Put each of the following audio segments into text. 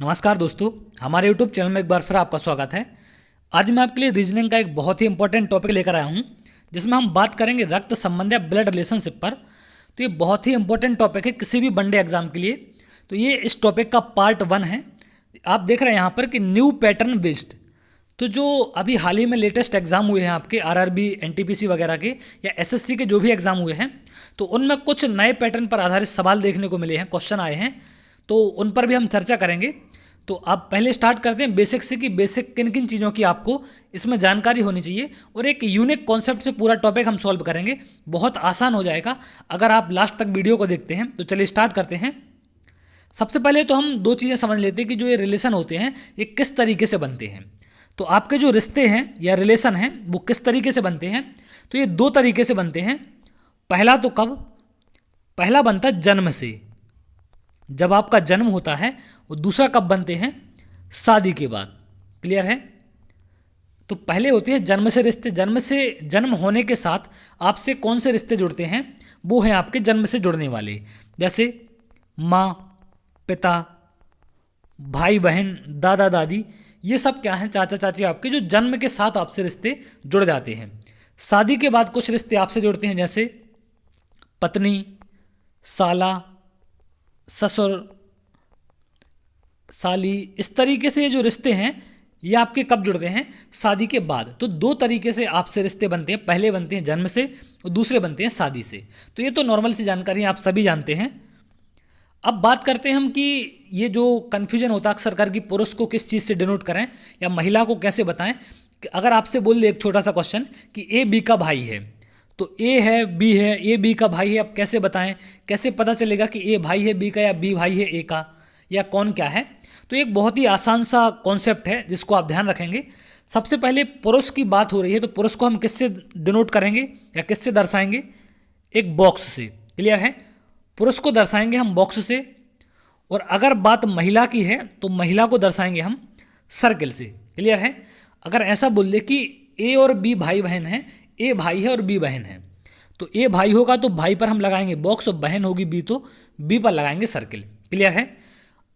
नमस्कार दोस्तों, हमारे यूट्यूब चैनल में एक बार फिर आपका स्वागत है। आज मैं आपके लिए रीजनिंग का एक बहुत ही इंपॉर्टेंट टॉपिक लेकर आया हूं, जिसमें हम बात करेंगे रक्त संबंध या ब्लड रिलेशनशिप पर। तो ये बहुत ही इंपॉर्टेंट टॉपिक है किसी भी वनडे एग्जाम के लिए। तो ये इस टॉपिक का पार्ट 1 है। आप देख रहे हैं यहाँ पर कि न्यू पैटर्न बेस्ड। तो जो अभी हाल ही में लेटेस्ट एग्जाम हुए हैं आपके आरआरबी, एनटीपीसी वगैरह के या एसएससी के जो भी एग्जाम हुए हैं, तो उनमें कुछ नए पैटर्न पर आधारित सवाल देखने को मिले हैं, क्वेश्चन आए हैं, तो उन पर भी हम चर्चा करेंगे। तो आप पहले स्टार्ट करते हैं बेसिक से कि बेसिक किन किन चीज़ों की आपको इसमें जानकारी होनी चाहिए, और एक यूनिक कॉन्सेप्ट से पूरा टॉपिक हम सॉल्व करेंगे। बहुत आसान हो जाएगा अगर आप लास्ट तक वीडियो को देखते हैं। तो चलिए स्टार्ट करते हैं। सबसे पहले तो हम दो चीज़ें समझ लेते हैं कि जो ये रिलेशन होते हैं ये किस तरीके से बनते हैं। तो आपके जो रिश्ते हैं या रिलेशन हैं वो किस तरीके से बनते हैं, तो ये दो तरीके से बनते हैं। पहला तो कब, पहला बनता है जन्म से, जब आपका जन्म होता है, और दूसरा कब बनते हैं, शादी के बाद। क्लियर है। तो पहले होते हैं जन्म से रिश्ते। जन्म होने के साथ आपसे कौन से रिश्ते जुड़ते हैं, वो हैं आपके जन्म से जुड़ने वाले, जैसे माँ, पिता, भाई बहन, दादा दादी, ये सब क्या हैं, चाचा चाची, आपके जो जन्म के साथ आपसे रिश्ते जुड़ जाते हैं। शादी के बाद कुछ रिश्ते आपसे जुड़ते हैं, जैसे पत्नी, साला, ससुर, साली। इस तरीके से जो रिश्ते हैं ये आपके कब जुड़ते हैं, शादी के बाद। तो दो तरीके से आपसे रिश्ते बनते हैं, पहले बनते हैं जन्म से और दूसरे बनते हैं शादी से। तो ये तो नॉर्मल सी जानकारी आप सभी जानते हैं। अब बात करते हैं हम कि ये जो कन्फ्यूजन होता है अक्सर कर कि पुरुष को किस चीज़ से डिनोट करें या महिला को कैसे बताएं। कि अगर आपसे बोल दे एक छोटा सा क्वेश्चन कि ए बी का भाई है, तो ए है, बी है, ए बी का भाई है, अब कैसे बताएं, कैसे पता चलेगा कि ए भाई है बी का या बी भाई है ए का, या कौन क्या है। तो एक बहुत ही आसान सा कॉन्सेप्ट है जिसको आप ध्यान रखेंगे। सबसे पहले पुरुष की बात हो रही है, तो पुरुष को हम किससे डिनोट करेंगे या किससे दर्शाएंगे, एक बॉक्स से। क्लियर है। पुरुष को दर्शाएंगे हम बॉक्स से, और अगर बात महिला की है तो महिला को दर्शाएंगे हम सर्किल से। क्लियर है। अगर ऐसा बोल दे कि ए और बी भाई बहन हैं, ए भाई है और बी बहन है, तो ए भाई होगा तो भाई पर हम लगाएंगे बॉक्स, और बहन होगी बी तो बी पर लगाएंगे सर्किल। क्लियर है।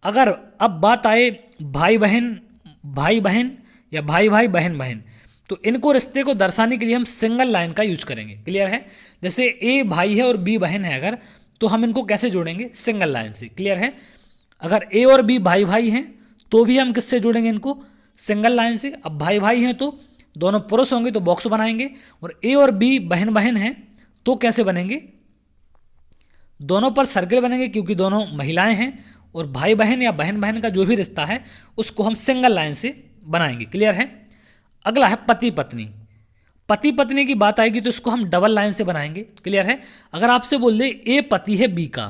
अगर अब बात आए भाई बहन या भाई भाई बहन बहन, तो इनको रिश्ते को दर्शाने के लिए हम सिंगल लाइन का यूज करेंगे। क्लियर है। जैसे ए भाई है और बी बहन है अगर, तो हम इनको कैसे जोड़ेंगे, सिंगल लाइन से। क्लियर है। अगर ए और बी भाई भाई हैं तो भी हम किससे जोड़ेंगे इनको, सिंगल लाइन से। अब भाई भाई हैं तो दोनों पुरुष होंगे तो बॉक्स बनाएंगे, और ए और बी बहन बहन हैं तो कैसे बनेंगे, दोनों पर सर्किल बनेंगे क्योंकि दोनों महिलाएं हैं, और भाई बहन या बहन बहन का जो भी रिश्ता है उसको हम सिंगल लाइन से बनाएंगे। क्लियर है। अगला है पति पत्नी। पति पत्नी की बात आएगी तो इसको हम डबल लाइन से बनाएंगे। क्लियर है। अगर आपसे बोल दे ए पति है बी का,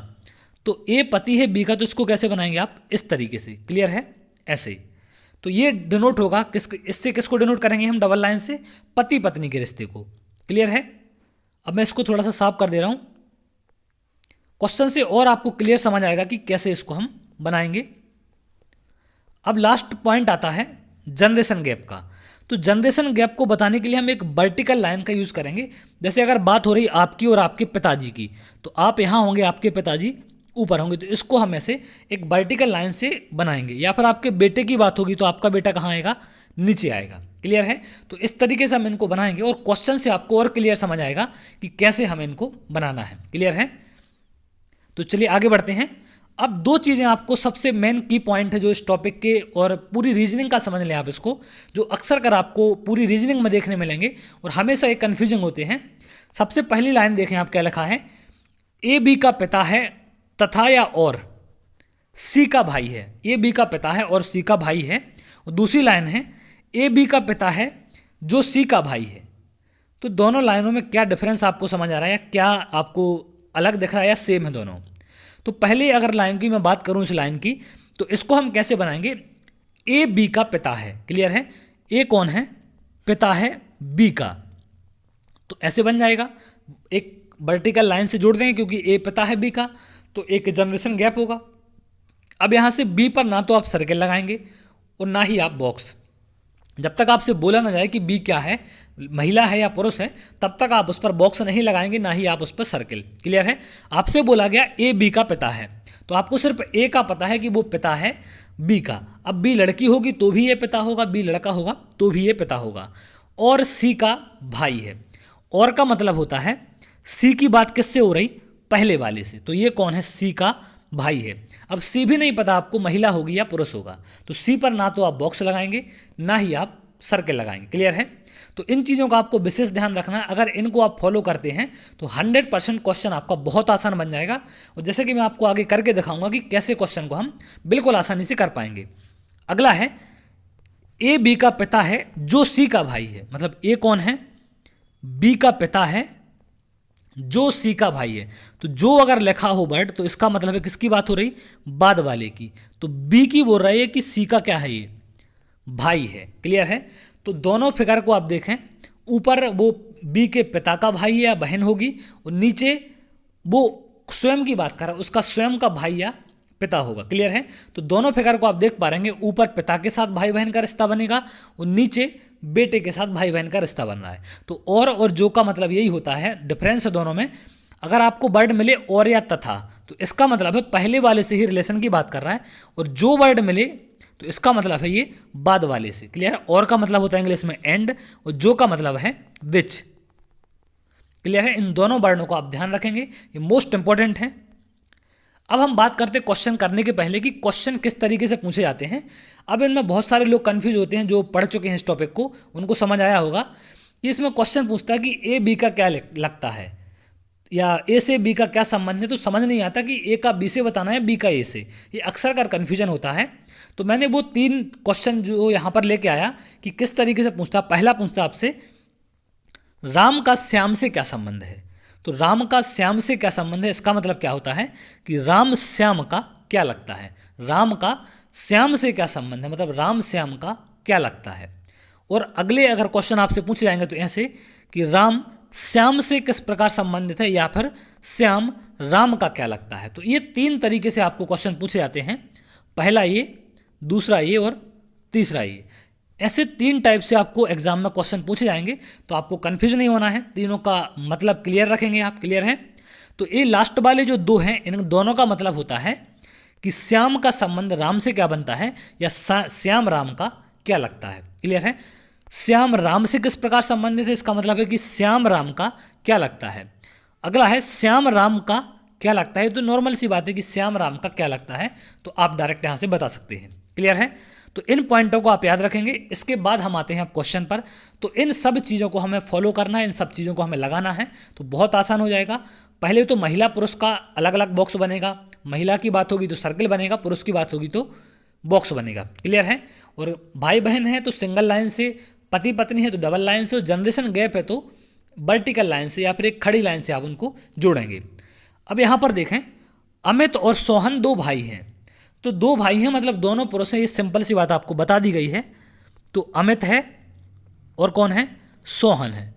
तो ए पति है बी का, तो इसको कैसे बनाएंगे आप, इस तरीके से। क्लियर है। ऐसे ही तो ये डिनोट होगा इससे किसको डिनोट करेंगे हम, डबल लाइन से, पति पत्नी के रिश्ते को। क्लियर है। अब मैं इसको थोड़ा सा साफ कर दे रहा हूं, क्वेश्चन से और आपको क्लियर समझ आएगा कि कैसे इसको हम बनाएंगे। अब लास्ट पॉइंट आता है जनरेशन गैप का। तो जनरेशन गैप को बताने के लिए हम एक वर्टिकल लाइन का यूज करेंगे। जैसे अगर बात हो रही आपकी और आपके पिताजी की, तो आप यहाँ होंगे, आपके पिताजी ऊपर होंगे, तो इसको हम ऐसे एक वर्टिकल लाइन से बनाएंगे। या फिर आपके बेटे की बात होगी तो आपका बेटा कहाँ आएगा, नीचे आएगा। क्लियर है। तो इस तरीके से हम इनको बनाएंगे, और क्वेश्चन से आपको और क्लियर समझ आएगा कि कैसे हमें इनको बनाना है। क्लियर है। तो चलिए आगे बढ़ते हैं। अब दो चीज़ें आपको सबसे मेन की पॉइंट है जो इस टॉपिक के, और पूरी रीजनिंग का समझ लें आप इसको, जो अक्सर कर आपको पूरी रीजनिंग में देखने मिलेंगे और हमेशा एक कन्फ्यूजिंग होते हैं। सबसे पहली लाइन देखें आप क्या लिखा है, ए बी का पिता है तथा या और सी का भाई है। ए बी का पिता है और सी का भाई है। और दूसरी लाइन है ए बी का पिता है जो सी का भाई है। तो दोनों लाइनों में क्या डिफरेंस आपको समझ आ रहा है, या क्या आपको अलग दिख रहा है या सेम है दोनों। तो पहले अगर लाइन की मैं बात करूं इस लाइन की, तो इसको हम कैसे बनाएंगे, ए बी का पिता है। क्लियर है। ए कौन है, पिता है बी का, तो ऐसे बन जाएगा। एक वर्टिकल लाइन से जोड़ देंगे क्योंकि ए पिता है बी का, तो एक जनरेशन गैप होगा। अब यहाँ से बी पर ना तो आप सर्किल लगाएंगे और ना ही आप बॉक्स। जब तक आपसे बोला ना जाए कि बी क्या है, महिला है या पुरुष है, तब तक आप उस पर बॉक्स नहीं लगाएंगे, ना ही आप उस पर सर्किल। क्लियर है। आपसे बोला गया ए बी का पिता है, तो आपको सिर्फ ए का पता है कि वो पिता है बी का। अब बी लड़की होगी तो भी ये पिता होगा, बी लड़का होगा तो भी ये पिता होगा। और सी का भाई है। और का मतलब होता है सी की बात किससे हो रही, पहले वाले से, तो ये कौन है, सी का भाई है। अब सी भी नहीं पता आपको महिला होगी या पुरुष होगा, तो सी पर ना तो आप बॉक्स लगाएंगे ना ही आप सर्कल लगाएंगे। क्लियर है? तो इन चीज़ों का आपको विशेष ध्यान रखना है। अगर इनको आप फॉलो करते हैं तो 100% क्वेश्चन आपका बहुत आसान बन जाएगा। और जैसे कि मैं आपको आगे करके दिखाऊंगा कि कैसे क्वेश्चन को हम बिल्कुल आसानी से कर पाएंगे। अगला है ए बी का पिता है जो सी का भाई है। मतलब ए कौन है, बी का पिता है जो सी का भाई है। तो जो अगर लिखा हो वर्ड तो इसका मतलब है किसकी बात हो रही, बाद वाले की। तो बी की बोल रही है कि सी का क्या है, ये भाई है। क्लियर है? तो दोनों फिगर को आप देखें, ऊपर वो बी के पिता का भाई या बहन होगी और नीचे वो स्वयं की बात कर रहा है, उसका स्वयं का भाई या पिता होगा। क्लियर है? तो दोनों फिगर को आप देख पा रहेंगे, ऊपर पिता के साथ भाई बहन का रिश्ता बनेगा और नीचे बेटे के साथ भाई बहन का रिश्ता बन रहा है। तो और जो का मतलब यही होता है, डिफरेंस है दोनों में। अगर आपको वर्ड मिले और या तथा तो इसका मतलब है पहले वाले से ही रिलेशन की बात कर रहा है, और जो वर्ड मिले तो इसका मतलब है ये बाद वाले से। क्लियर है? और का मतलब होता है इंग्लिश में एंड, और जो का मतलब है विच। क्लियर है? इन दोनों वर्णों को आप ध्यान रखेंगे, ये मोस्ट इंपॉर्टेंट है। अब हम बात करते हैं क्वेश्चन करने के पहले कि क्वेश्चन किस तरीके से पूछे जाते हैं। अब इनमें बहुत सारे लोग कंफ्यूज होते हैं, जो पढ़ चुके हैं इस टॉपिक को, उनको समझ आया होगा कि इसमें क्वेश्चन पूछता है कि ए बी का क्या लगता है या ए से बी का क्या संबंध है। तो समझ नहीं आता कि ए का बी से बताना है, बी का ए से। ये अक्सर का कन्फ्यूजन होता है। तो मैंने वो 3 क्वेश्चन जो यहाँ पर लेके आया कि किस तरीके से पूछता। पहला पूछता आपसे राम का श्याम से क्या संबंध है। तो राम का श्याम से क्या संबंध है, इसका मतलब क्या होता है कि राम श्याम का क्या लगता है। राम का श्याम से क्या संबंध है, मतलब राम श्याम का क्या लगता है। और अगले अगर क्वेश्चन आपसे पूछे जाएंगे तो ऐसे कि राम श्याम से किस प्रकार संबंधित है, या फिर श्याम राम का क्या लगता है। तो ये 3 तरीके से आपको क्वेश्चन पूछे जाते हैं, पहला ये, दूसरा ये और तीसरा ये। ऐसे 3 टाइप से आपको एग्जाम में क्वेश्चन पूछे जाएंगे, तो आपको कंफ्यूज नहीं होना है, तीनों का मतलब क्लियर रखेंगे आप। क्लियर है? तो ये लास्ट वाले जो 2 हैं, इन दोनों का मतलब होता है कि श्याम का संबंध राम से क्या बनता है, या श्याम राम का क्या लगता है। क्लियर है? श्याम राम से किस प्रकार संबंधित है, इसका मतलब है कि श्याम राम का क्या लगता है। अगला है श्याम राम का क्या लगता है। तो नॉर्मल सी बात है कि श्याम राम का क्या लगता है, तो आप डायरेक्ट यहाँ से बता सकते हैं। क्लियर है? तो इन पॉइंटों को आप याद रखेंगे। इसके बाद हम आते हैं अब क्वेश्चन पर। तो इन सब चीज़ों को हमें फॉलो करना है, इन सब चीज़ों को हमें लगाना है, तो बहुत आसान हो जाएगा। पहले तो महिला पुरुष का अलग अलग बॉक्स बनेगा, महिला की बात होगी तो सर्कल बनेगा, पुरुष की बात होगी तो बॉक्स बनेगा। क्लियर है? और भाई बहन है तो सिंगल लाइन से, पति पत्नी है तो डबल लाइन से, और जनरेशन गैप है तो वर्टिकल लाइन से या फिर एक खड़ी लाइन से आप उनको जोड़ेंगे। अब यहाँ पर देखें, अमित और सोहन 2 भाई हैं। तो 2 भाई हैं मतलब दोनों पुरुष हैं, ये सिंपल सी बात आपको बता दी गई है। तो अमित है और कौन है, सोहन है।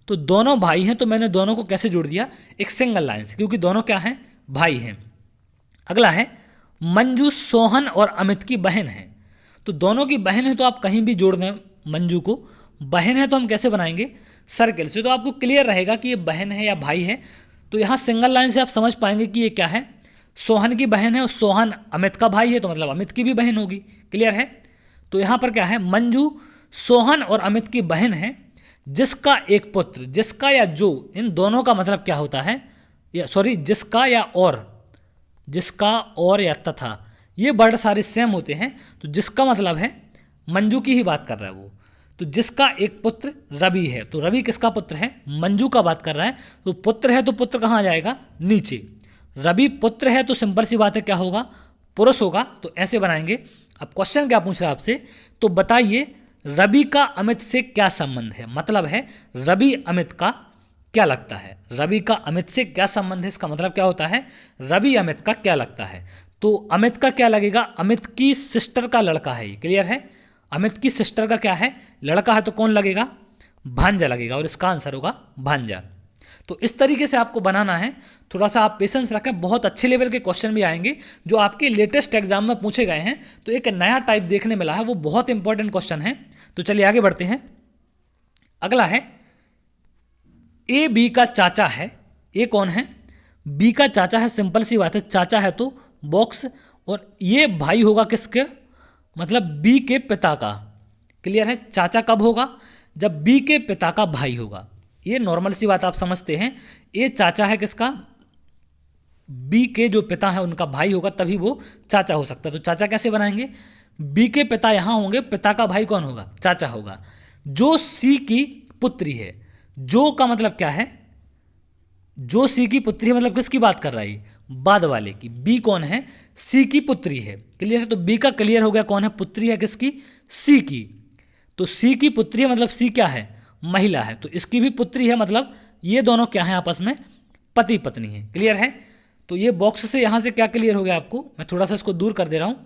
तो दोनों भाई हैं, तो मैंने दोनों को कैसे जोड़ दिया, एक सिंगल लाइन से, क्योंकि दोनों क्या हैं, भाई हैं। अगला है मंजू सोहन और अमित की बहन है। तो दोनों की बहन है तो आप कहीं भी जोड़ दें मंजू को, बहन है तो हम कैसे बनाएंगे, सर्कल से। तो आपको क्लियर रहेगा कि ये बहन है या भाई है। तो यहाँ सिंगल लाइन से आप समझ पाएंगे कि ये क्या है, सोहन की बहन है और सोहन अमित का भाई है, तो मतलब अमित की भी बहन होगी। क्लियर है? तो यहाँ पर क्या है, मंजू सोहन और अमित की बहन है जिसका एक पुत्र, जिसका या जो, इन दोनों का मतलब क्या होता है, या सॉरी जिसका या और, जिसका और या तथा, ये वर्ड सारे सेम होते हैं। तो जिसका मतलब है मंजू की ही बात कर रहा है वो। तो जिसका एक पुत्र रवि है, तो रवि किसका पुत्र है, मंजू का बात कर रहा है। तो पुत्र है तो पुत्र कहाँ आ जाएगा, नीचे। रवि पुत्र है तो सिंपल सी बात है क्या होगा, पुरुष होगा। तो ऐसे बनाएंगे। अब क्वेश्चन क्या पूछ रहा है आपसे, तो बताइए रवि का अमित से क्या संबंध है। मतलब है रवि अमित का क्या लगता है, रवि का अमित से क्या संबंध है, इसका मतलब क्या होता है, रवि अमित का क्या लगता है। तो अमित का क्या लगेगा, अमित की सिस्टर का लड़का है ये। क्लियर है? अमित की सिस्टर का क्या है, लड़का है, तो कौन लगेगा, भांजा लगेगा, और इसका आंसर होगा भांजा। तो इस तरीके से आपको बनाना है। थोड़ा सा आप पेशेंस रखें, बहुत अच्छे लेवल के क्वेश्चन भी आएंगे जो आपके लेटेस्ट एग्जाम में पूछे गए हैं। तो एक नया टाइप देखने मिला है, वो बहुत इंपॉर्टेंट क्वेश्चन है। तो चलिए आगे बढ़ते हैं। अगला है ए बी का चाचा है। ए कौन है, बी का चाचा है। सिंपल सी बात है, चाचा है तो बॉक्स, और ये भाई होगा किसके, मतलब बी के पिता का। क्लियर है। चाचा कब होगा, जब बी के पिता का भाई होगा। ये नॉर्मल सी बात आप समझते हैं। ये चाचा है किसका, बी के जो पिता है उनका भाई होगा, तभी वो चाचा हो सकता है। तो चाचा कैसे बनाएंगे, बी के पिता यहाँ होंगे, पिता का भाई कौन होगा, चाचा होगा। जो सी की पुत्री है, जो का मतलब क्या है, जो सी की पुत्री है मतलब किसकी बात कर रहा है, बाद वाले की। बी कौन है, सी की पुत्री है। क्लियर है। तो बी का क्लियर हो गया, कौन है, पुत्री है किसकी, सी की। तो सी की पुत्री है मतलब सी क्या है, महिला है। तो इसकी भी पुत्री है, मतलब ये दोनों क्या है, आपस में पति पत्नी है। क्लियर है। तो ये बॉक्स से यहाँ से क्या क्लियर हो गया आपको, मैं थोड़ा सा इसको दूर कर दे रहा हूँ।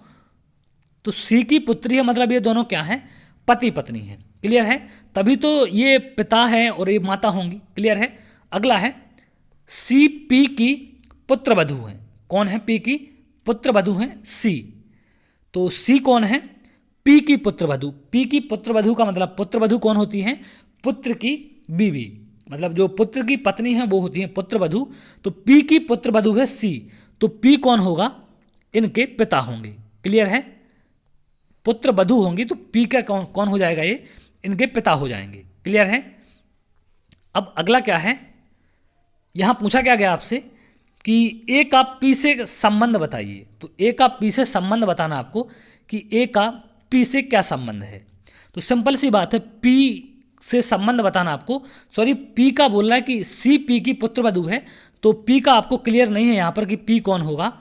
तो सी की पुत्री है मतलब ये दोनों क्या है, पति पत्नी है। क्लियर है। तभी तो ये पिता है और ये माता होंगी। क्लियर है। अगला है सी पी की पुत्र वधू है। कौन है, पी की पुत्र वधू है सी। तो सी कौन है, पी की पुत्र वधू। पी की पुत्र वधू का मतलब पुत्र वधू कौन होती है, पुत्र की बीवी, मतलब जो पुत्र की पत्नी है वो होती है पुत्र वधू। तो पी की पुत्र वधू है सी। तो पी कौन होगा, इनके पिता होंगे। क्लियर है। पुत्र वधू होंगी तो पी का कौन हो जाएगा, ये इनके पिता हो जाएंगे। क्लियर है। अब अगला क्या है, यहां पूछा क्या गया आपसे कि ए का पी से संबंध बताइए। तो ए का पी से संबंध बताना आपको कि ए का पी से क्या संबंध है। तो सिंपल सी बात है, पी से संबंध बताना आपको, सॉरी पी का बोल रहा है कि सी पी की पुत्र वधू है। तो पी का आपको क्लियर नहीं है यहाँ पर कि पी कौन होगा।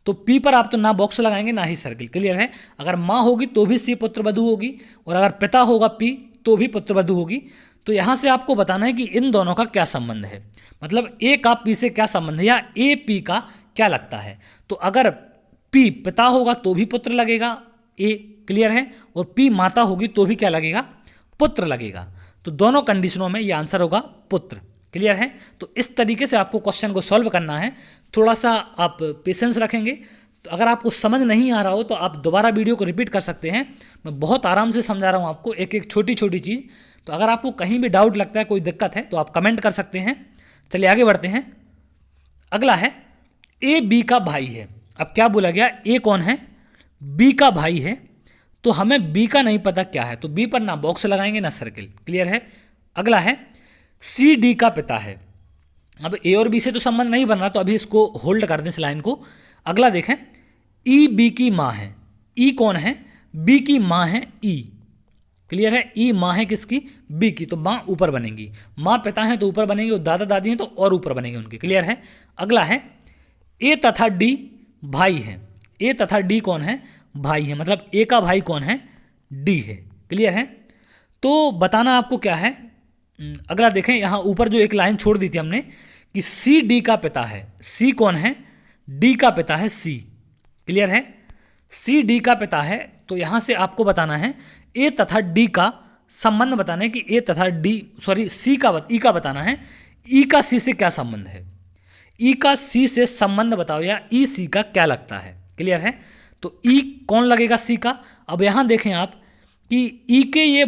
तो पी पर आप तो ना बॉक्स लगाएंगे ना ही सर्किल। क्लियर है। अगर माँ होगी तो भी सी पुत्र वधू होगी, और अगर पिता होगा पी तो भी पुत्र वधू होगी। तो यहाँ से आपको बताना है कि इन दोनों का क्या संबंध है, मतलब ए का पी से क्या संबंध है, या ए पी का क्या लगता है। तो अगर पी पिता होगा तो भी पुत्र लगेगा ए। क्लियर है। और पी माता होगी तो भी क्या लगेगा, पुत्र लगेगा। तो दोनों कंडीशनों में ये आंसर होगा पुत्र। क्लियर है। तो इस तरीके से आपको क्वेश्चन को सॉल्व करना है। थोड़ा सा आप पेशेंस रखेंगे। तो अगर आपको समझ नहीं आ रहा हो तो आप दोबारा वीडियो को रिपीट कर सकते हैं। मैं बहुत आराम से समझा रहा हूँ आपको, एक एक छोटी छोटी चीज़। तो अगर आपको कहीं भी डाउट लगता है, कोई दिक्कत है, तो आप कमेंट कर सकते हैं। चलिए आगे बढ़ते हैं। अगला है ए बी का भाई है। अब क्या बोला गया, ए कौन है, बी का भाई है। तो हमें बी का नहीं पता क्या है, तो बी पर ना बॉक्स लगाएंगे ना सर्किल। क्लियर है। अगला है सी डी का पिता है। अब ए और बी से तो संबंध नहीं बन रहा, तो अभी इसको होल्ड कर दें इस लाइन को। अगला देखें, ई बी की माँ है। ई कौन है, बी की माँ है ई। क्लियर है। ई माँ है किसकी, बी की। तो माँ ऊपर बनेंगी, माँ पिता हैं तो ऊपर बनेंगे, और दादा दादी हैं तो और ऊपर बनेंगे उनके। क्लियर है। अगला है ए तथा डी भाई है। ए तथा डी कौन है, भाई है, मतलब ए का भाई कौन है, डी है। क्लियर है। तो बताना आपको क्या है। अगला देखें, यहाँ ऊपर जो एक लाइन छोड़ दी थी हमने कि सी डी का पिता है। सी कौन है, डी का पिता है सी। क्लियर है। सी डी का पिता है। तो यहाँ से आपको बताना है ए तथा डी का संबंध बताना है कि ए तथा डी, सॉरी सी का ई का बताना है, ई का सी से क्या संबंध है। ई का सी से संबंध बताओ, या ई सी का क्या लगता है। क्लियर है। तो ई कौन लगेगा, सी का। अब यहाँ देखें आप कि ई के ये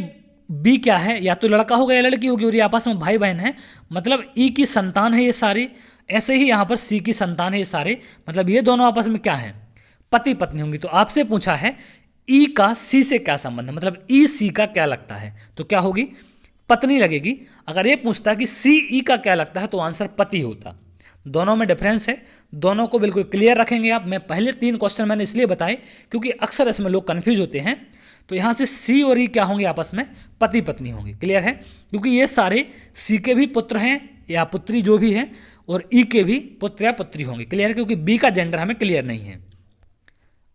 बी क्या है, या तो लड़का होगा या लड़की होगी, और ये आपस में भाई बहन है, मतलब ई की संतान है ये सारे। ऐसे ही यहाँ पर सी की संतान है ये सारे, मतलब ये दोनों आपस में क्या है, पति पत्नी होंगी। तो आपसे पूछा है ई का सी से क्या संबंध है, मतलब ई सी का क्या लगता है, तो क्या होगी, पत्नी लगेगी। अगर ये पूछता है कि सी ई का क्या लगता है, तो आंसर पति होता। दोनों में डिफरेंस है, दोनों को बिल्कुल क्लियर रखेंगे आप। मैं पहले 3 क्वेश्चन मैंने इसलिए बताए क्योंकि अक्सर इसमें लोग कन्फ्यूज होते हैं। तो यहाँ से सी और ई क्या होंगे, आपस में पति पत्नी होंगे। क्लियर है। क्योंकि ये सारे सी के भी पुत्र हैं या पुत्री जो भी हैं, और ई के भी पुत्र या पुत्री होंगे। क्लियर है। क्योंकि बी का जेंडर हमें क्लियर नहीं है।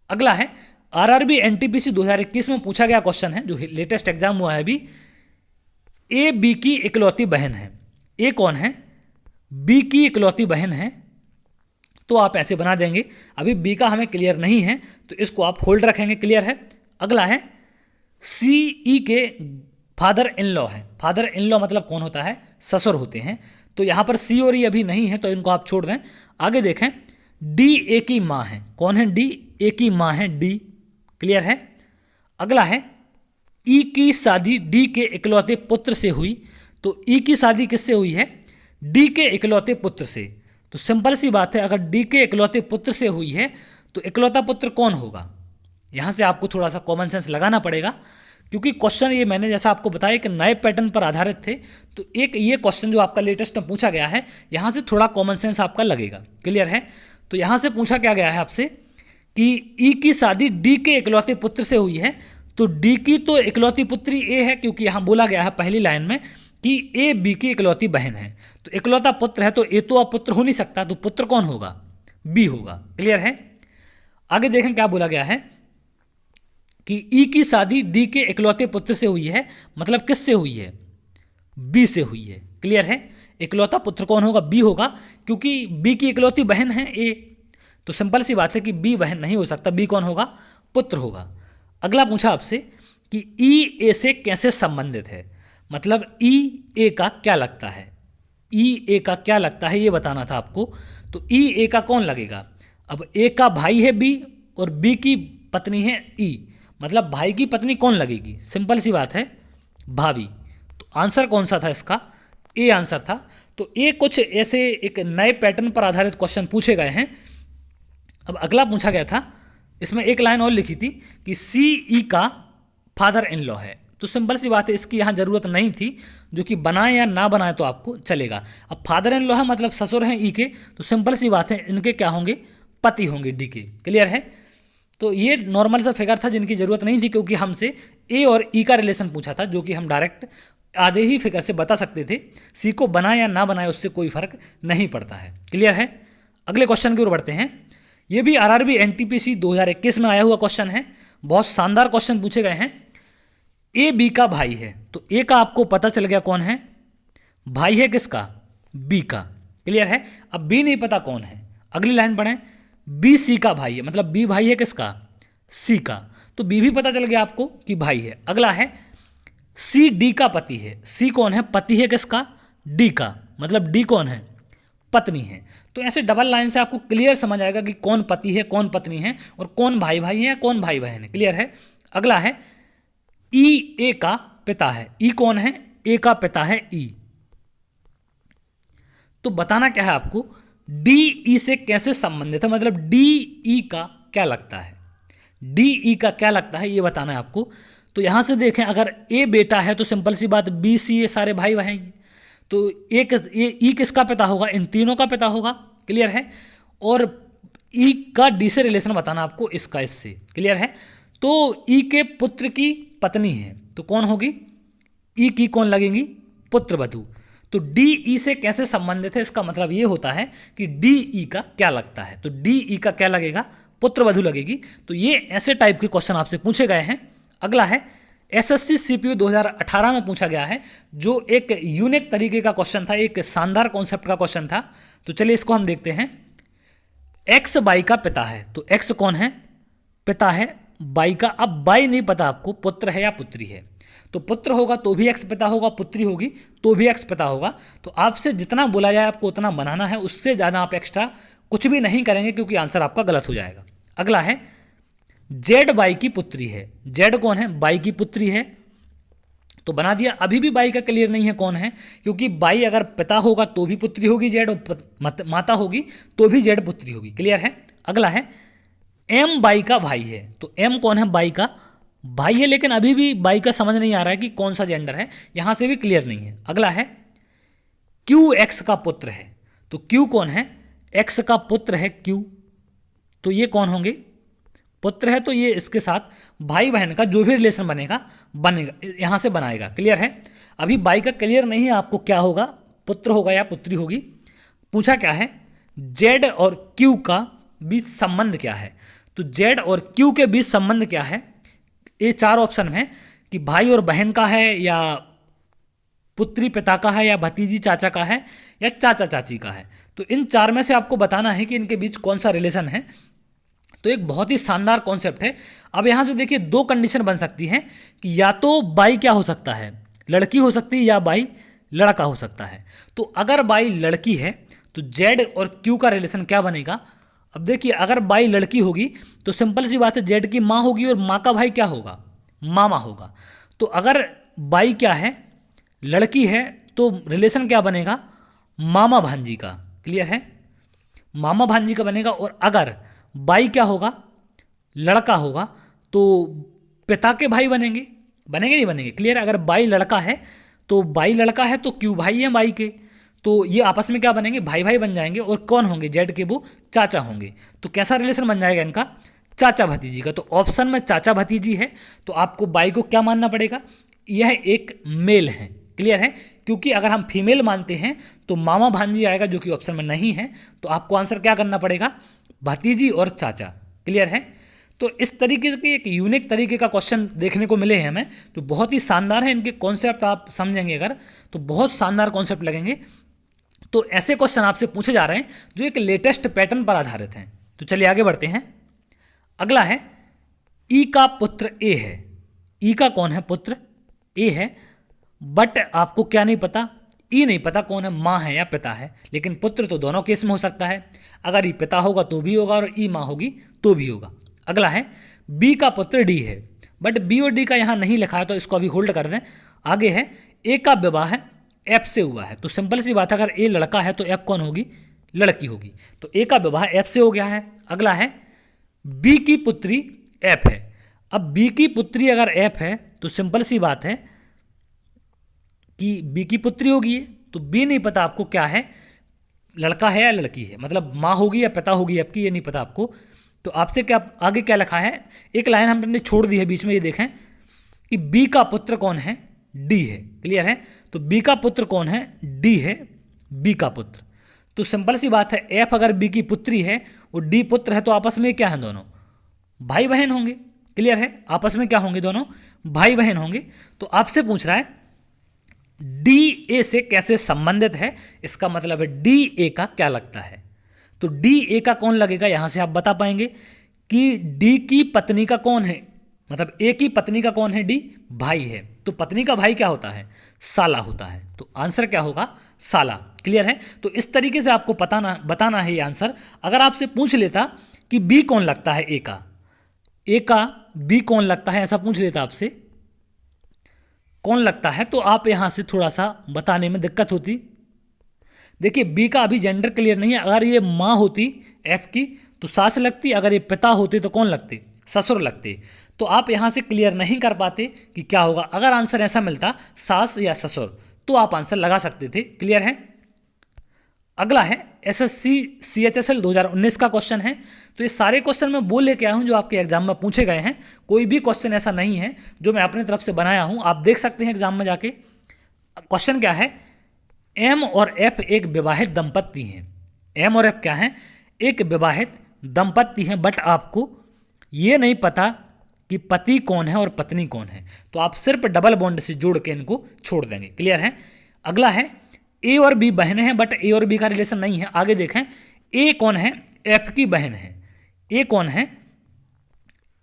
अगला है आरआरबी एनटीपीसी 2021 में पूछा गया क्वेश्चन है, जो लेटेस्ट एग्जाम हुआ है अभी। ए बी की इकलौती बहन है। ए कौन है, बी की इकलौती बहन है। तो आप ऐसे बना देंगे। अभी बी का हमें क्लियर नहीं है, तो इसको आप होल्ड रखेंगे। क्लियर है। अगला है सी ई के फादर इन लॉ है। फादर इन लॉ मतलब कौन होता है, ससुर होते हैं। तो यहाँ पर सी और ई अभी नहीं है, तो इनको आप छोड़ दें। आगे देखें, डी ए की माँ है। कौन है, डी ए की माँ है डी। क्लियर है। अगला है ई की शादी डी के इकलौते पुत्र से हुई। तो ई की शादी किससे हुई है, डी के इकलौते पुत्र से। तो सिंपल सी बात है, अगर डी के इकलौते पुत्र से हुई है तो इकलौता पुत्र कौन होगा? यहाँ से आपको थोड़ा सा कॉमन सेंस लगाना पड़ेगा, क्योंकि क्वेश्चन ये मैंने जैसा आपको बताया कि नए पैटर्न पर आधारित थे। तो एक ये क्वेश्चन जो आपका लेटेस्ट में पूछा गया है, यहाँ से थोड़ा कॉमन सेंस आपका लगेगा। क्लियर है? तो यहाँ से पूछा क्या गया है आपसे कि ई की शादी डी के इकलौते पुत्र से हुई है। तो डी की तो इकलौती पुत्री ए है, क्योंकि यहाँ बोला गया है पहली लाइन में कि ए बी की इकलौती बहन है। तो इकलौता पुत्र है तो ए तो अब पुत्र हो नहीं सकता, तो पुत्र कौन होगा? बी होगा। क्लियर है? आगे देखें क्या बोला गया है कि ई की शादी डी के इकलौते पुत्र से हुई है, मतलब किससे हुई है? बी से हुई है। क्लियर है? इकलौता पुत्र कौन होगा? बी होगा, क्योंकि बी की इकलौती बहन है ए। तो सिंपल सी बात है कि बी बहन नहीं हो सकता, बी कौन होगा? पुत्र होगा। अगला पूछा आपसे कि ई ए से कैसे संबंधित है, मतलब ई ए का क्या लगता है? ई ए का क्या लगता है ये बताना था आपको। तो ई ए का कौन लगेगा? अब ए का भाई है बी और बी की पत्नी है ई, मतलब भाई की पत्नी कौन लगेगी? सिंपल सी बात है, भाभी। तो आंसर कौन सा था इसका? ए आंसर था। तो ये कुछ ऐसे एक नए पैटर्न पर आधारित क्वेश्चन पूछे गए हैं। अब अगला पूछा गया था, इसमें एक लाइन और लिखी थी कि सी ई का फादर इन लॉ है। तो सिंपल सी बात है, इसकी यहाँ ज़रूरत नहीं थी, जो कि बनाए या ना बनाए तो आपको चलेगा। अब फादर इन लॉ है मतलब ससुर हैं ई के, तो सिंपल सी बात है इनके क्या होंगे? पति होंगे डी के। क्लियर है? तो ये नॉर्मल सा फिगर था जिनकी ज़रूरत नहीं थी, क्योंकि हमसे ए और ई का रिलेशन पूछा था, जो कि हम डायरेक्ट आधे ही फिगर से बता सकते थे। सी को बनाए या ना बनाए उससे कोई फर्क नहीं पड़ता है। क्लियर है? अगले क्वेश्चन की ओर बढ़ते हैं। ये भी आरआरबी एनटीपीसी 2021 में आया हुआ क्वेश्चन है। बहुत शानदार क्वेश्चन पूछे गए हैं। ए बी का भाई है, तो ए का आपको पता चल गया कौन है? भाई है किसका? बी का। क्लियर है? अब बी नहीं पता कौन है। अगली लाइन पढ़ें, बी सी का भाई है, मतलब बी भाई है किसका? सी का। तो बी भी पता चल गया आपको कि भाई है। अगला है सी डी का पति है। सी कौन है? पति है किसका? डी का, मतलब डी कौन है? पत्नी है। तो ऐसे डबल लाइन से आपको क्लियर समझ आएगा कि कौन पति है, कौन पत्नी है, और कौन भाई भाई है, कौन भाई बहन है। क्लियर है? अगला है ई ए का पिता है। ई कौन है? ए का पिता है ई। तो बताना क्या है आपको? डी ई से कैसे संबंधित है, मतलब डी ई का क्या लगता है? डी ई का क्या लगता है ये बताना है आपको। तो यहां से देखें, अगर ए बेटा है तो सिंपल सी बात, बी सी ये सारे भाई बहन, तो ई किसका पिता होगा? इन तीनों का पिता होगा। क्लियर है? और ई का डी से रिलेशन बताना आपको इसका इससे। क्लियर है? तो ई के पुत्र की पत्नी है, तो कौन होगी? ई की कौन लगेंगी? पुत्र वधू। तो डी ई से कैसे संबंधित है, इसका मतलब ये होता है कि डी ई का क्या लगता है। तो डी ई का क्या लगेगा? पुत्र वधू लगेगी। तो ये ऐसे टाइप के क्वेश्चन आपसे पूछे गए हैं। अगला है एसएससी सीपीयू 2018 में पूछा गया है, जो एक यूनिक तरीके का क्वेश्चन था, एक शानदार कॉन्सेप्ट का क्वेश्चन था। तो चलिए इसको हम देखते हैं। एक्स बाई का पिता है, तो एक्स कौन है? पिता है बाई का। अब बाई नहीं पता आपको पुत्र है या पुत्री है, तो पुत्र होगा तो भी एक्स पिता होगा, पुत्री होगी तो भी एक्स पिता होगा। तो आपसे जितना बोला जाए आपको उतना बनाना है, उससे ज़्यादा आप एक्स्ट्रा कुछ भी नहीं करेंगे, क्योंकि आंसर आपका गलत हो जाएगा। अगला है जेड बाई की पुत्री है। जेड कौन है? बाई की पुत्री है, तो बना दिया। अभी भी बाई का क्लियर नहीं है कौन है, क्योंकि बाई अगर पिता होगा तो भी पुत्री होगी जेड, और माता होगी तो भी जेड पुत्री होगी। क्लियर है? अगला है एम बाई का भाई है, तो एम कौन है? बाई का भाई है, लेकिन अभी भी बाई का समझ नहीं आ रहा है कि कौन सा जेंडर है, यहां से भी क्लियर नहीं है। अगला है क्यू एक्स का पुत्र है, तो क्यू कौन है? एक्स का पुत्र है क्यू, तो ये कौन होंगे? पुत्र है, तो ये इसके साथ भाई बहन का जो भी रिलेशन बनेगा यहां से बनाएगा। क्लियर है? अभी बाई का क्लियर नहीं है आपको क्या होगा, पुत्र होगा या पुत्री होगी। पूछा क्या है? जेड और क्यू का बीच संबंध क्या है। तो जेड और क्यू के बीच संबंध क्या है? ये चार ऑप्शन है कि भाई और बहन का है, या पुत्री पिता का है, या भतीजी चाचा का है, या चाचा चाची का है। तो इन चार में से आपको बताना है कि इनके बीच कौन सा रिलेशन है। तो एक बहुत ही शानदार कॉन्सेप्ट है। अब यहां से देखिए दो कंडीशन बन सकती हैं कि या तो बाई क्या हो सकता है? लड़की हो सकती है, या बाई लड़का हो सकता है। तो अगर बाई लड़की है तो जेड और क्यू का रिलेशन क्या बनेगा? अब देखिए अगर बाई लड़की होगी तो सिंपल सी बात है, जेड की माँ होगी और माँ का भाई क्या होगा? मामा होगा। तो अगर बाई क्या है? लड़की है, तो रिलेशन क्या बनेगा? मामा भांजी का। क्लियर है? मामा भांजी का बनेगा। और अगर बाई क्या होगा, लड़का होगा, तो पिता के भाई बनेंगे, बनेंगे नहीं बनेंगे, क्लियर। अगर बाई लड़का है तो बाई लड़का है तो क्यों भाई हैं बाई के, तो ये आपस में क्या बनेंगे, भाई भाई बन जाएंगे। और कौन होंगे, जेड के वो चाचा होंगे। तो कैसा रिलेशन बन जाएगा इनका, चाचा भतीजी का। तो ऑप्शन में चाचा भतीजी है, तो आपको बाई को क्या मानना पड़ेगा, यह एक मेल है, क्लियर है। क्योंकि अगर हम फीमेल मानते हैं तो मामा भांजी आएगा, जो कि ऑप्शन में नहीं है। तो आपको आंसर क्या करना पड़ेगा, भतीजी और चाचा, क्लियर है। तो इस तरीके के एक यूनिक तरीके का क्वेश्चन देखने को मिले हैं हमें, तो बहुत ही शानदार है। इनके कॉन्सेप्ट आप समझेंगे अगर, तो बहुत शानदार कॉन्सेप्ट लगेंगे। तो ऐसे क्वेश्चन आपसे पूछे जा रहे हैं जो एक लेटेस्ट पैटर्न पर आधारित हैं। तो चलिए आगे बढ़ते हैं। अगला है ई का पुत्र ए है। ई का कौन है पुत्र, ए है, बट आपको क्या नहीं पता, ई नहीं पता कौन है, माँ है या पिता है। लेकिन पुत्र तो दोनों केस में हो सकता है, अगर ई पिता होगा तो भी होगा और ई माँ होगी तो भी होगा। अगला है बी का पुत्र डी है, बट बी और डी का यहाँ नहीं लिखा है तो इसको अभी होल्ड कर दें। आगे है ए का विवाह एफ से हुआ है, तो सिंपल सी बात है, अगर ए लड़का है तो एफ कौन होगी, लड़की होगी। तो ए का विवाह एफ से हो गया है। अगला है बी की पुत्री एफ है। अब बी की पुत्री अगर एफ है तो सिंपल सी बात है कि बी की पुत्री होगी, तो बी नहीं पता आपको क्या है, लड़का है या लड़की है, मतलब माँ होगी या पिता होगी आपकी, ये नहीं पता आपको। तो आपसे क्या आगे क्या लिखा है, एक लाइन हमने छोड़ दी है बीच में, ये देखें कि बी का पुत्र कौन है, डी है, क्लियर है। तो बी का पुत्र कौन है, डी है, बी का पुत्र। तो सिंपल सी बात है, एफ अगर बी की पुत्री है और डी पुत्र है तो आपस में क्या है, दोनों भाई बहन होंगे, क्लियर है। आपस में क्या होंगे, दोनों भाई बहन होंगे। तो आपसे पूछ रहा है डी ए से कैसे संबंधित है, इसका मतलब है डी ए का क्या लगता है। तो डी ए का कौन लगेगा, यहां से आप बता पाएंगे कि डी की पत्नी का कौन है, मतलब ए की पत्नी का कौन है, डी भाई है। तो पत्नी का भाई क्या होता है, साला होता है। तो आंसर क्या होगा, साला, क्लियर है। तो इस तरीके से आपको बताना है ये आंसर। अगर आपसे पूछ लेता कि बी कौन लगता है, ए का बी कौन लगता है, ऐसा पूछ लेता आपसे कौन लगता है, तो आप यहां से थोड़ा सा बताने में दिक्कत होती। देखिए बी का अभी जेंडर क्लियर नहीं है। अगर ये माँ होती एफ की तो सास लगती, अगर ये पिता होते तो कौन लगते, ससुर लगते। तो आप यहाँ से क्लियर नहीं कर पाते कि क्या होगा। अगर आंसर ऐसा मिलता सास या ससुर तो आप आंसर लगा सकते थे, क्लियर है। अगला है एसएससी CHSL 2019 का क्वेश्चन है। तो ये सारे क्वेश्चन मैं वो लेके आया हूँ जो आपके एग्जाम में पूछे गए हैं, कोई भी क्वेश्चन ऐसा नहीं है जो मैं अपनी तरफ से बनाया हूँ, आप देख सकते हैं एग्जाम में जाके। क्वेश्चन क्या है, एम और एफ एक विवाहित दंपत्ति हैं। एम और एफ क्या हैं, एक विवाहित दंपत्ति हैं, बट आपको ये नहीं पता कि पति कौन है और पत्नी कौन है। तो आप सिर्फ डबल बॉन्ड से जोड़ के इनको छोड़ देंगे, क्लियर है। अगला है ए और बी बहनें हैं, बट ए और बी का रिलेशन नहीं है। आगे देखें, ए कौन है, एफ की बहन है। ए कौन है,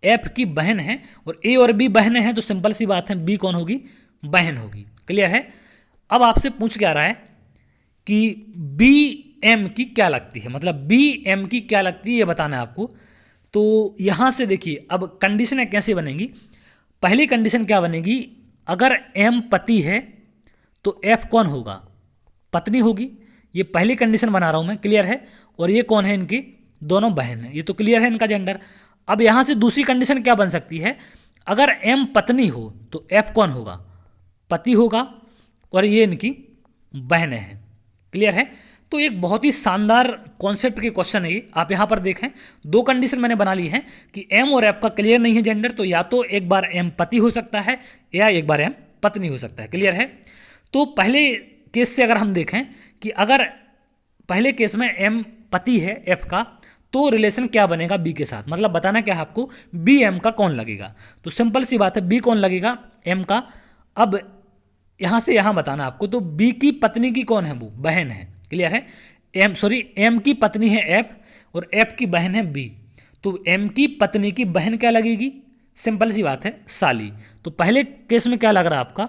एफ की बहन है, और ए और बी बहनें हैं, तो सिंपल सी बात है बी कौन होगी, बहन होगी, क्लियर है। अब आपसे पूछ क्या रहा है कि बी एम की क्या लगती है, मतलब बी एम की क्या लगती है ये बताना है आपको। तो यहां से देखिए अब कंडीशन कैसे बनेगी। पहली कंडीशन क्या बनेगी, अगर एम पति है तो एफ कौन होगा, पत्नी होगी। ये पहली कंडीशन बना रहा हूं मैं, क्लियर है। और ये कौन है, इनकी दोनों बहन है, ये तो क्लियर है इनका जेंडर। अब यहां से दूसरी कंडीशन क्या बन सकती है, अगर एम पत्नी हो तो एफ कौन होगा, पति होगा, और ये इनकी बहनें हैं, क्लियर है। तो एक बहुत ही शानदार कॉन्सेप्ट के क्वेश्चन है ये। आप यहाँ पर देखें, दो कंडीशन मैंने बना ली है कि एम और एफ का क्लियर नहीं है जेंडर, तो या तो एक बार एम पति हो सकता है या एक बार एम पत्नी हो सकता है, क्लियर है। तो पहले केस से अगर हम देखें कि अगर पहले केस में एम पति है एफ का, तो रिलेशन क्या बनेगा बी के साथ, मतलब बताना क्या है आपको, बी एम का कौन लगेगा। तो सिंपल सी बात है, बी कौन लगेगा, एम का। अब यहां से यहां बताना आपको, तो बी की पत्नी की कौन है, वो बहन है, क्लियर है। एम की पत्नी है एफ और एफ की बहन है बी, तो एम की पत्नी की बहन क्या लगेगी, सिंपल सी बात है साली। तो पहले केस में क्या लग रहा है आपका,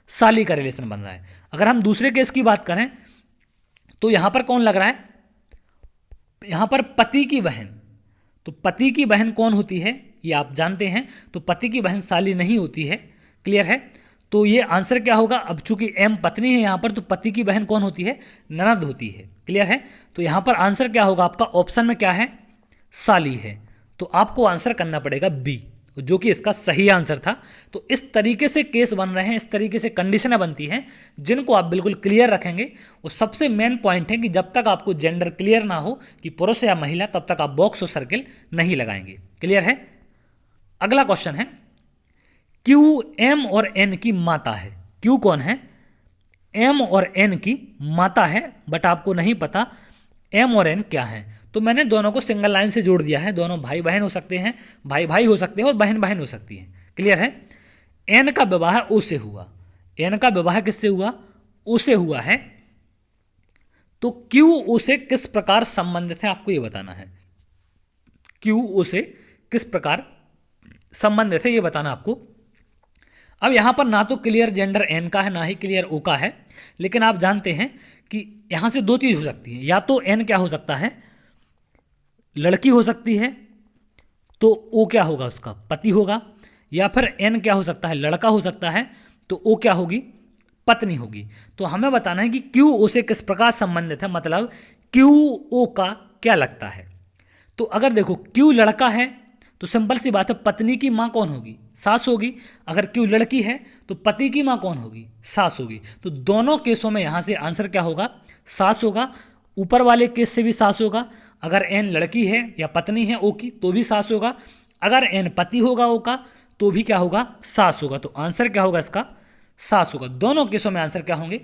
साली का रिलेशन बन रहा है। अगर हम दूसरे केस की बात करें तो यहां पर कौन लग रहा है, यहां पर पति की बहन। तो पति की बहन कौन होती है ये आप जानते हैं, तो पति की बहन साली नहीं होती है, क्लियर है। तो ये आंसर क्या होगा, अब चूंकि एम पत्नी है यहां पर, तो पति की बहन कौन होती है, ननद होती है, क्लियर है। तो यहां पर आंसर क्या होगा आपका, ऑप्शन में क्या है, साली है। तो आपको आंसर करना पड़ेगा बी, जो कि इसका सही आंसर था। तो इस तरीके से केस बन रहे हैं, इस तरीके से कंडीशनें बनती हैं, जिनको आप बिल्कुल क्लियर रखेंगे। और सबसे मेन पॉइंट है कि जब तक आपको जेंडर क्लियर ना हो कि पुरुष या महिला, तब तक आप बॉक्स और सर्किल नहीं लगाएंगे। क्लियर है? अगला क्वेश्चन है, क्यू एम और एन की माता है। क्यू कौन है? एम और एन की माता है, बट आपको नहीं पता एम और एन क्या है। तो मैंने दोनों को सिंगल लाइन से जोड़ दिया है। दोनों भाई बहन हो सकते हैं, भाई भाई हो सकते हैं, और बहन बहन हो सकती हैं। क्लियर है? एन का विवाह ओ से हुआ। एन का विवाह किससे हुआ? ओ से हुआ है। तो क्यू ओ से किस प्रकार संबंधित है, आपको ये बताना है। क्यू ओ से किस प्रकार संबंधित है, ये बताना आपको। अब यहां पर ना तो क्लियर जेंडर एन का है, ना ही क्लियर ओ का है, लेकिन आप जानते हैं कि यहां से दो चीज हो सकती है। या तो एन क्या हो सकता है? लड़की हो सकती है, तो ओ क्या होगा? उसका पति होगा। या फिर एन क्या हो सकता है? लड़का हो सकता है, तो ओ क्या होगी? पत्नी होगी। तो हमें बताना है कि क्यू ओ से किस प्रकार संबंधित है, मतलब क्यू ओ का क्या लगता है। तो अगर देखो क्यू लड़का है तो सिंपल सी बात है, पत्नी की माँ कौन होगी? सास होगी। अगर क्यू लड़की है तो पति की माँ कौन होगी? सास होगी। तो दोनों केसों में यहां से आंसर क्या होगा? सास होगा। ऊपर वाले केस से भी सास होगा। अगर एन लड़की है या पत्नी है ओ की, तो भी सास होगा। अगर एन पति होगा ओ का, तो भी क्या होगा? सास होगा। तो आंसर क्या होगा इसका? सास होगा। दोनों केसों में आंसर क्या होंगे?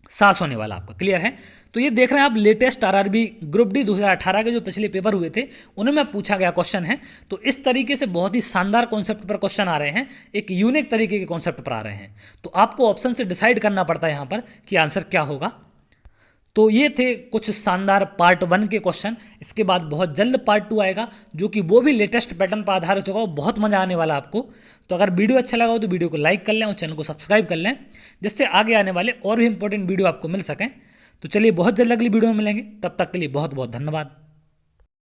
सास होने वाला आपका। क्लियर है? तो ये देख रहे हैं आप, लेटेस्ट आरआरबी ग्रुप डी 2018 के जो पिछले पेपर हुए थे, उनमें पूछा गया क्वेश्चन है। तो इस तरीके से बहुत ही शानदार कॉन्सेप्ट पर क्वेश्चन आ रहे हैं, एक यूनिक तरीके के कॉन्सेप्ट पर आ रहे हैं। तो आपको ऑप्शन से डिसाइड करना पड़ता है यहाँ पर कि आंसर क्या होगा। तो ये थे कुछ शानदार पार्ट 1 के क्वेश्चन। इसके बाद बहुत जल्द पार्ट 2 आएगा, जो कि वो भी लेटेस्ट पैटर्न पर आधारित होगा। वो बहुत मजा आने वाला आपको। तो अगर वीडियो अच्छा लगा हो तो वीडियो को लाइक कर लें और चैनल को सब्सक्राइब कर लें, जिससे आगे आने वाले और भी इंपॉर्टेंट वीडियो आपको मिल सकें। तो चलिए बहुत जल्द अगली वीडियो में मिलेंगे, तब तक के लिए बहुत बहुत धन्यवाद।